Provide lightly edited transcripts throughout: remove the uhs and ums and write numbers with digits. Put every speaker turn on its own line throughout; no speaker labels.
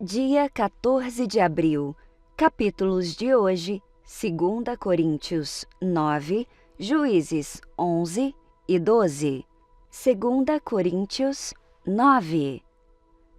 Dia 14 de abril. Capítulos de hoje: 2 Coríntios 9, Juízes 11 e 12. 2 Coríntios 9.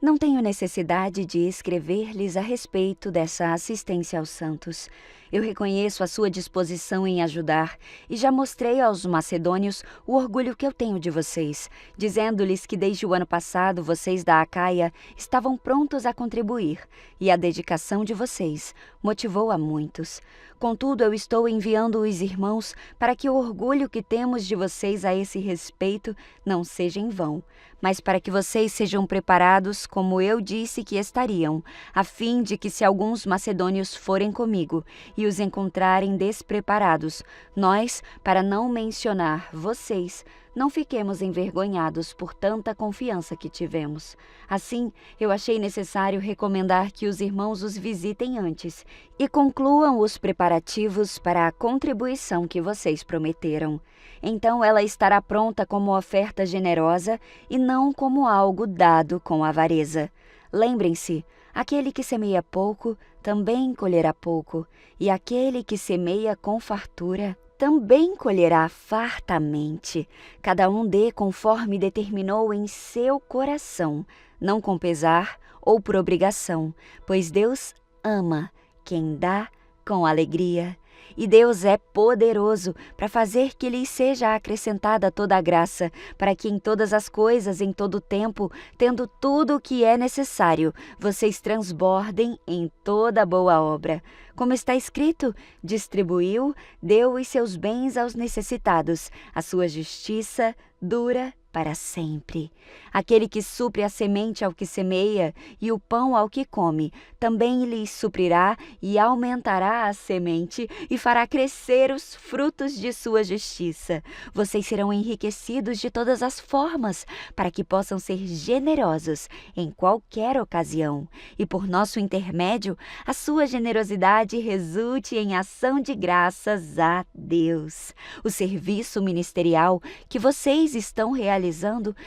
Não tenho necessidade de escrever-lhes a respeito dessa assistência aos santos. Eu reconheço a sua disposição em ajudar e já mostrei aos macedônios o orgulho que eu tenho de vocês, dizendo-lhes que desde o ano passado vocês da Acaia estavam prontos a contribuir, e a dedicação de vocês motivou a muitos. Contudo, eu estou enviando os irmãos para que o orgulho que temos de vocês a esse respeito não seja em vão, mas para que vocês sejam preparados como eu disse que estariam, a fim de que se alguns macedônios forem comigo e os encontrarem despreparados, nós, para não mencionar vocês, não fiquemos envergonhados por tanta confiança que tivemos. Assim, eu achei necessário recomendar que os irmãos os visitem antes e concluam os preparativos para a contribuição que vocês prometeram. Então ela estará pronta como oferta generosa e não como algo dado com avareza. Lembrem-se, aquele que semeia pouco também colherá pouco, e aquele que semeia com fartura também colherá fartamente. Cada um dê conforme determinou em seu coração, não com pesar ou por obrigação, pois Deus ama quem dá com alegria. E Deus é poderoso para fazer que lhes seja acrescentada toda a graça, para que em todas as coisas, em todo o tempo, tendo tudo o que é necessário, vocês transbordem em toda boa obra. Como está escrito, distribuiu, deu os seus bens aos necessitados, a sua justiça dura para sempre. Aquele que supre a semente ao que semeia e o pão ao que come, também lhes suprirá e aumentará a semente e fará crescer os frutos de sua justiça. Vocês serão enriquecidos de todas as formas, para que possam ser generosos em qualquer ocasião, e por nosso intermédio, a sua generosidade resulte em ação de graças a Deus. O serviço ministerial que vocês estão realizando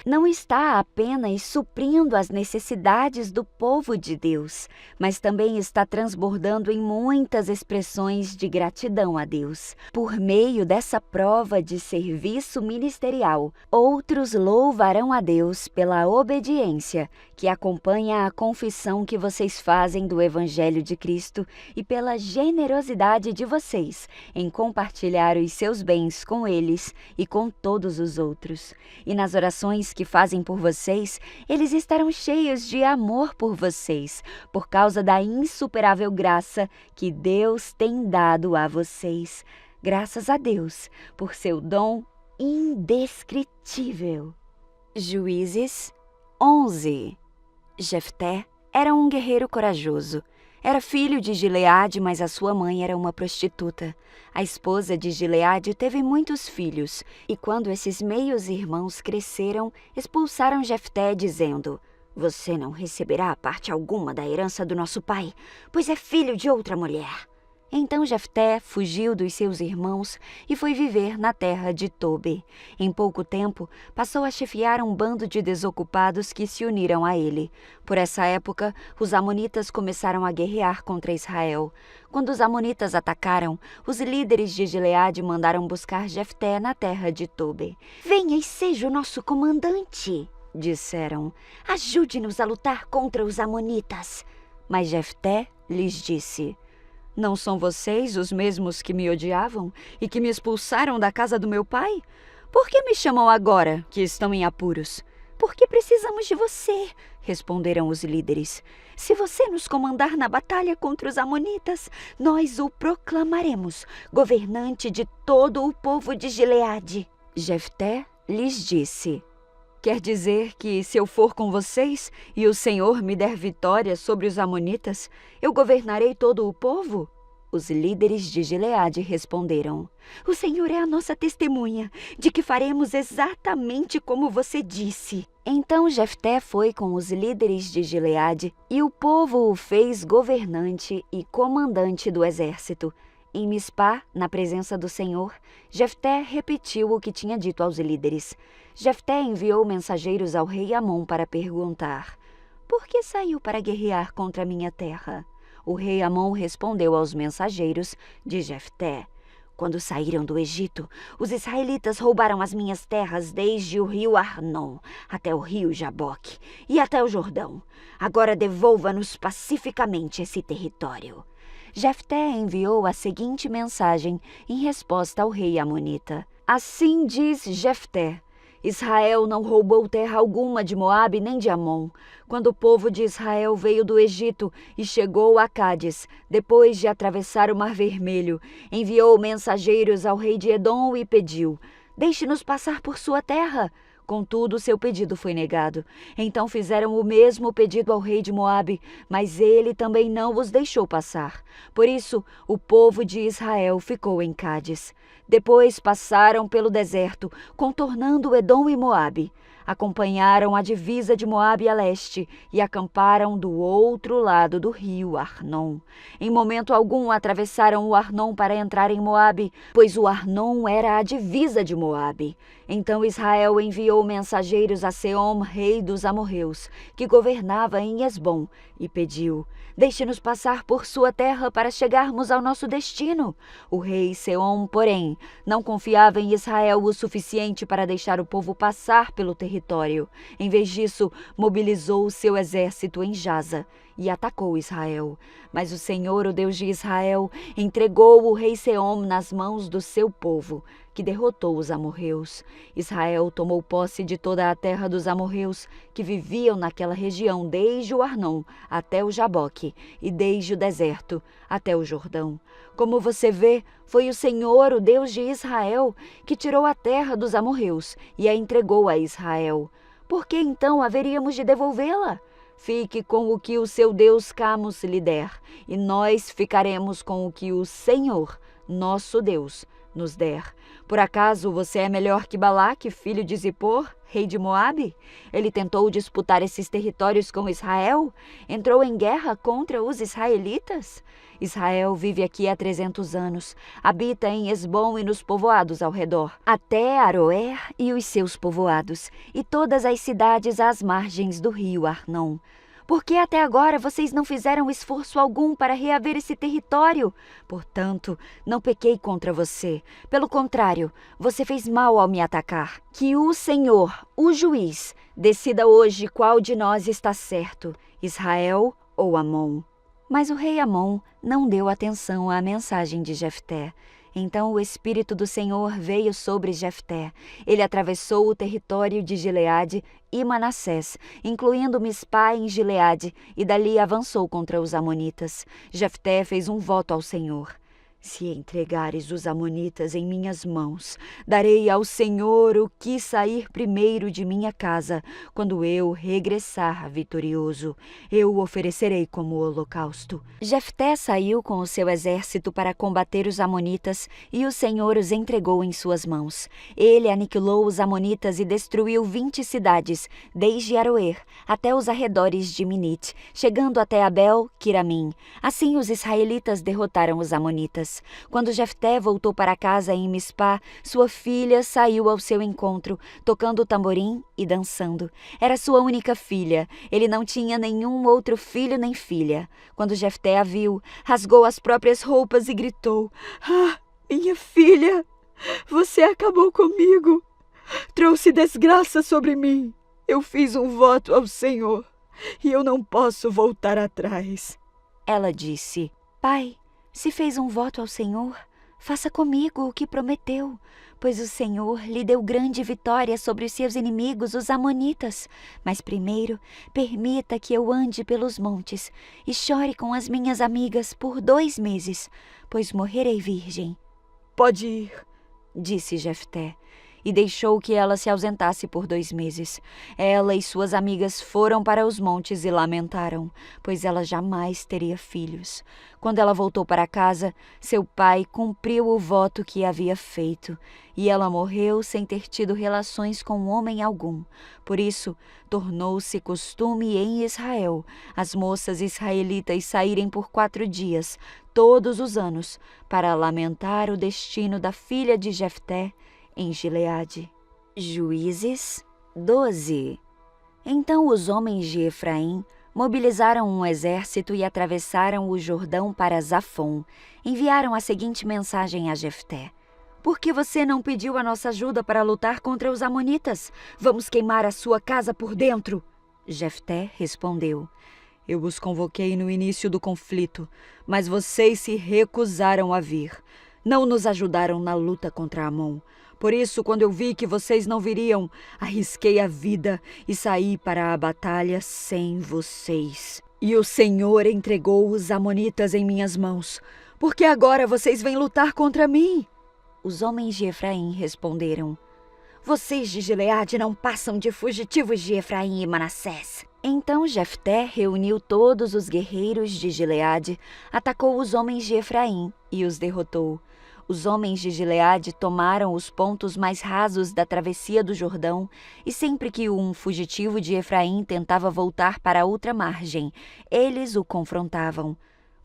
não está apenas suprindo as necessidades do povo de Deus, mas também está transbordando em muitas expressões de gratidão a Deus. Por meio dessa prova de serviço ministerial, outros louvarão a Deus pela obediência que acompanha a confissão que vocês fazem do Evangelho de Cristo e pela generosidade de vocês em compartilhar os seus bens com eles e com todos os outros. E nas orações que fazem por vocês, eles estarão cheios de amor por vocês, por causa da insuperável graça que Deus tem dado a vocês. Graças a Deus por seu dom indescritível. Juízes 11. Jefté era um guerreiro corajoso. Era filho de Gileade, mas a sua mãe era uma prostituta. A esposa de Gileade teve muitos filhos, e quando esses meios-irmãos cresceram, expulsaram Jefté, dizendo: "Você não receberá parte alguma da herança do nosso pai, pois é filho de outra mulher." Então Jefté fugiu dos seus irmãos e foi viver na terra de Tobi. Em pouco tempo, passou a chefiar um bando de desocupados que se uniram a ele. Por essa época, os amonitas começaram a guerrear contra Israel. Quando os amonitas atacaram, os líderes de Gileade mandaram buscar Jefté na terra de Tobi. "Venha e seja o nosso comandante", disseram. "Ajude-nos a lutar contra os amonitas." Mas Jefté lhes disse: "Não são vocês os mesmos que me odiavam e que me expulsaram da casa do meu pai? Por que me chamam agora, que estão em apuros?" "Porque precisamos de você", responderam os líderes. "Se você nos comandar na batalha contra os amonitas, nós o proclamaremos governante de todo o povo de Gileade." Jefté lhes disse: "Quer dizer que, se eu for com vocês e o Senhor me der vitória sobre os amonitas, eu governarei todo o povo?" Os líderes de Gileade responderam: "O Senhor é a nossa testemunha de que faremos exatamente como você disse." Então Jefté foi com os líderes de Gileade e o povo o fez governante e comandante do exército. Em Mispá, na presença do Senhor, Jefté repetiu o que tinha dito aos líderes. Jefté enviou mensageiros ao rei Amon para perguntar: por que saiu para guerrear contra minha terra? O rei Amon respondeu aos mensageiros de Jefté: quando saíram do Egito, os israelitas roubaram as minhas terras desde o rio Arnon até o rio Jaboque e até o Jordão. Agora devolva-nos pacificamente esse território. Jefté enviou a seguinte mensagem em resposta ao rei amonita: assim diz Jefté: Israel não roubou terra alguma de Moabe nem de Amon. Quando o povo de Israel veio do Egito e chegou a Cádiz, depois de atravessar o Mar Vermelho, enviou mensageiros ao rei de Edom e pediu: deixe-nos passar por sua terra. Contudo, seu pedido foi negado. Então fizeram o mesmo pedido ao rei de Moabe, mas ele também não os deixou passar. Por isso, o povo de Israel ficou em Cádiz. Depois passaram pelo deserto, contornando Edom e Moabe. Acompanharam a divisa de Moabe a leste e acamparam do outro lado do rio Arnon. Em momento algum atravessaram o Arnon para entrar em Moabe, pois o Arnon era a divisa de Moabe. Então Israel enviou mensageiros a Seom, rei dos amorreus, que governava em Hesbom, e pediu: deixe-nos passar por sua terra para chegarmos ao nosso destino. O rei Seom, porém, não confiava em Israel o suficiente para deixar o povo passar pelo território. Em vez disso, mobilizou seu exército em Jaza e atacou Israel. Mas o Senhor, o Deus de Israel, entregou o rei Seom nas mãos do seu povo, que derrotou os amorreus. Israel tomou posse de toda a terra dos amorreus, que viviam naquela região desde o Arnon até o Jaboque e desde o deserto até o Jordão. Como você vê, foi o Senhor, o Deus de Israel, que tirou a terra dos amorreus e a entregou a Israel. Por que então haveríamos de devolvê-la? Fique com o que o seu Deus Camus lhe der, e nós ficaremos com o que o Senhor, nosso Deus, nos der. Por acaso você é melhor que Balaque, filho de Zippor, rei de Moabe? Ele tentou disputar esses territórios com Israel? Entrou em guerra contra os israelitas? Israel vive aqui há 300 anos, habita em Hesbom e nos povoados ao redor, até Aroer e os seus povoados, e todas as cidades às margens do rio Arnon. Por que até agora vocês não fizeram esforço algum para reaver esse território? Portanto, não pequei contra você. Pelo contrário, você fez mal ao me atacar. Que o Senhor, o juiz, decida hoje qual de nós está certo, Israel ou Amon. Mas o rei Amon não deu atenção à mensagem de Jefté. Então o Espírito do Senhor veio sobre Jefté. Ele atravessou o território de Gileade e Manassés, incluindo Mispá em Gileade, e dali avançou contra os amonitas. Jefté fez um voto ao Senhor: se entregares os amonitas em minhas mãos, darei ao Senhor o que sair primeiro de minha casa. Quando eu regressar vitorioso, eu o oferecerei como holocausto. Jefté saiu com o seu exército para combater os amonitas, e o Senhor os entregou em suas mãos. Ele aniquilou os amonitas e destruiu 20 cidades, desde Aroer até os arredores de Minite, chegando até Abel-Quiramim. Assim os israelitas derrotaram os amonitas. Quando Jefté voltou para casa em Mispá, sua filha saiu ao seu encontro, tocando tamborim e dançando. Era sua única filha. Ele não tinha nenhum outro filho nem filha. Quando Jefté a viu, rasgou as próprias roupas e gritou: "Ah, minha filha, você acabou comigo. Trouxe desgraça sobre mim. Eu fiz um voto ao Senhor e eu não posso voltar atrás." Ela disse: "Pai, se fez um voto ao Senhor, faça comigo o que prometeu, pois o Senhor lhe deu grande vitória sobre os seus inimigos, os amonitas. Mas primeiro, permita que eu ande pelos montes e chore com as minhas amigas por 2 meses, pois morrerei virgem." "Pode ir", disse Jefté, e deixou que ela se ausentasse por 2 meses. Ela e suas amigas foram para os montes e lamentaram, pois ela jamais teria filhos. Quando ela voltou para casa, seu pai cumpriu o voto que havia feito, e ela morreu sem ter tido relações com homem algum. Por isso, tornou-se costume em Israel as moças israelitas saírem por 4 dias, todos os anos, para lamentar o destino da filha de Jefté em Gileade. Juízes 12. Então os homens de Efraim Mobilizaram um exército e atravessaram o Jordão para Zafon. Enviaram a seguinte mensagem a Jefté: Por que você não pediu a nossa ajuda para lutar contra os amonitas? Vamos queimar a sua casa por dentro. Jefté respondeu: Eu os convoquei no início do conflito, mas vocês se recusaram a vir. Não nos ajudaram na luta contra Amon. Por isso, quando eu vi que vocês não viriam, arrisquei a vida e saí para a batalha sem vocês. E o Senhor entregou os amonitas em minhas mãos. Por que agora vocês vêm lutar contra mim? Os homens de Efraim responderam: Vocês de Gileade não passam de fugitivos de Efraim e Manassés. Então Jefté reuniu todos os guerreiros de Gileade, atacou os homens de Efraim e os derrotou. Os homens de Gileade tomaram os pontos mais rasos da travessia do Jordão, e sempre que um fugitivo de Efraim tentava voltar para a outra margem, eles o confrontavam.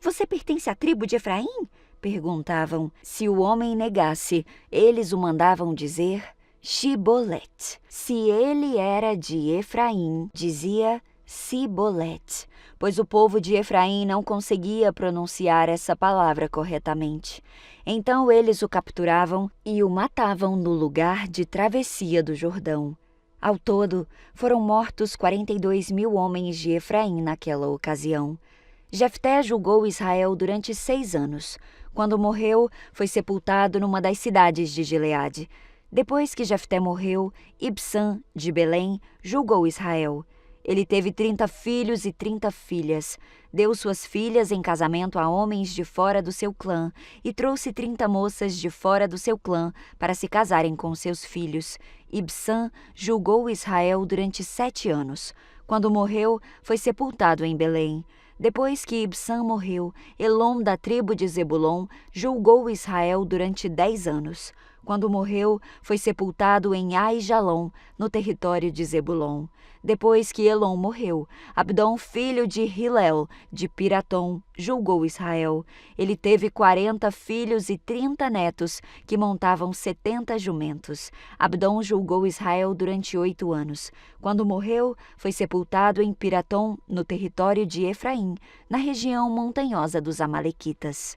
Você pertence à tribo de Efraim? Perguntavam. Se o homem negasse, eles o mandavam dizer Shibolet. Se ele era de Efraim, dizia Sibolet, pois o povo de Efraim não conseguia pronunciar essa palavra corretamente. Então eles o capturavam e o matavam no lugar de travessia do Jordão. Ao todo, foram mortos 42.000 homens de Efraim naquela ocasião. Jefté julgou Israel durante 6 anos. Quando morreu, foi sepultado numa das cidades de Gileade. Depois que Jefté morreu, Ibsã, de Belém, julgou Israel. Ele teve 30 filhos e 30 filhas. Deu suas filhas em casamento a homens de fora do seu clã e trouxe 30 moças de fora do seu clã para se casarem com seus filhos. Ibsã julgou Israel durante 7 anos. Quando morreu, foi sepultado em Belém. Depois que Ibsã morreu, Elom, da tribo de Zebulon, julgou Israel durante 10 anos. Quando morreu, foi sepultado em Aijalon, no território de Zebulon. Depois que Elom morreu, Abdom, filho de Hilel, de Piratom, julgou Israel. Ele teve 40 filhos e 30 netos, que montavam 70 jumentos. Abdom julgou Israel durante 8 anos. Quando morreu, foi sepultado em Piratom, no território de Efraim, na região montanhosa dos Amalequitas.